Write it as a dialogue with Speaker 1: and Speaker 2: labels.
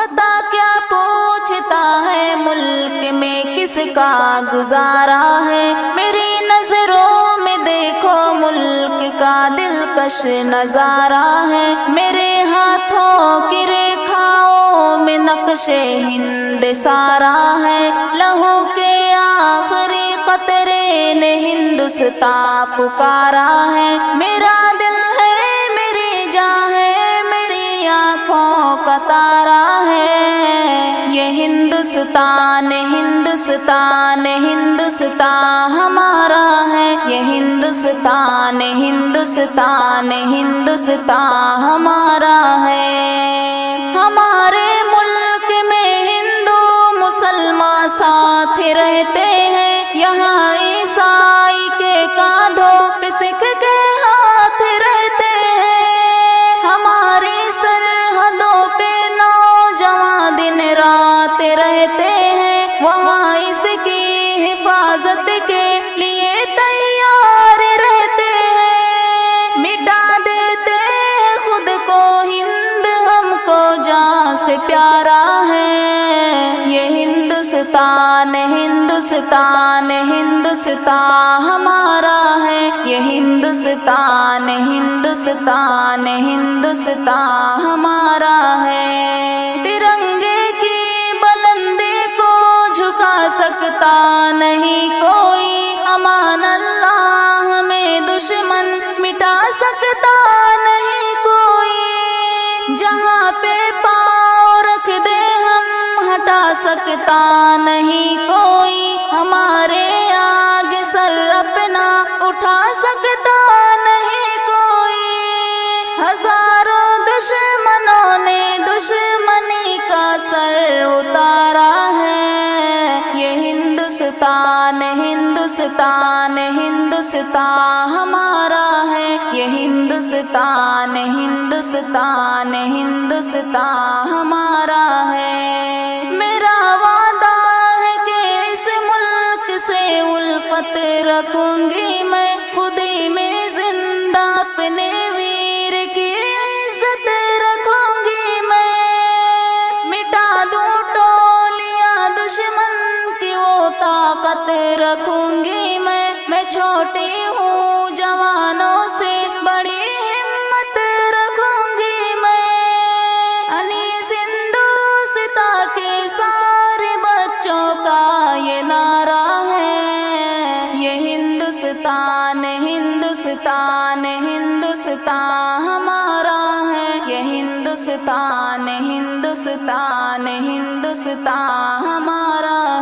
Speaker 1: بتا کیا پوچھتا ہے ملک میں کس کا گزارا ہے، میری نظروں میں دیکھو ملک کا دلکش نظارہ ہے، میرے ہاتھوں کی ریکھاؤں میں نقش ہند سارا ہے، لہو کے آخری قطرے نے ہندوستان پکارا ہے، میرا دل ہے میری جاں ہے میری آنکھوں کا تارا ہے، یہ ہندوستان ہندوستان ہندوستان ہمارا ہے، یہ ہندوستان ہندوستان ہندوستان ہمارا ہے، ہمارے ملک میں ہندو مسلمان ساتھ رہتے ہیں، یہاں عیسائی کے کاندھوں پہ سکھ کے ہاتھ رہتے ہیں، ہماری سرحدوں پہ نوجوان دن رات رہتے ہیں، وہاں اس کی حفاظت کے لیے تیار رہتے ہیں، مٹا دیتے ہیں خود کو ہند ہم کو جان سے پیارا ہے، یہ ہندوستان ہندوستان ہندوستان ہمارا ہے، یہ ہندوستان ہندوستان ہندوستان ہمارا ہے، ترنگے کی بلندی کو جھکا سکتا نہیں کوئی، امان اللہ ہمیں دشمن مٹا سکتا نہیں کوئی، جہاں پہ پاؤں رکھ دے ہم ہٹا سکتا نہیں کوئی، ہمارے آگے سر اپنا اٹھا سکتا نہیں کوئی، ہزاروں دشمنوں نے دشمنی کا سر اتارا ہے، یہ ہندوستان ہندوستان ہندوستان ہمارا ہے، یہ ہندوستان ہندوستان ہندوستان ہمارا ہے، میرا وعدہ ہے کہ اس ملک سے الفت رکھوں گی میں، خودی میں زندہ اپنے ویر کی عزت رکھوں گی میں، مٹا دوں ٹولیاں دشمن کی وہ طاقت رکھوں گی میں چھوٹی ہوں جوانوں سے بڑی ہمت رکھوں گی میں، انیس ہندوستان کے سارے بچوں کا یہ نعرہ ہے، یہ ہندوستان ہندوستان ہندوستان ہمارا ہے، یہ ہندوستان ہندوستان ہندوستان ہمارا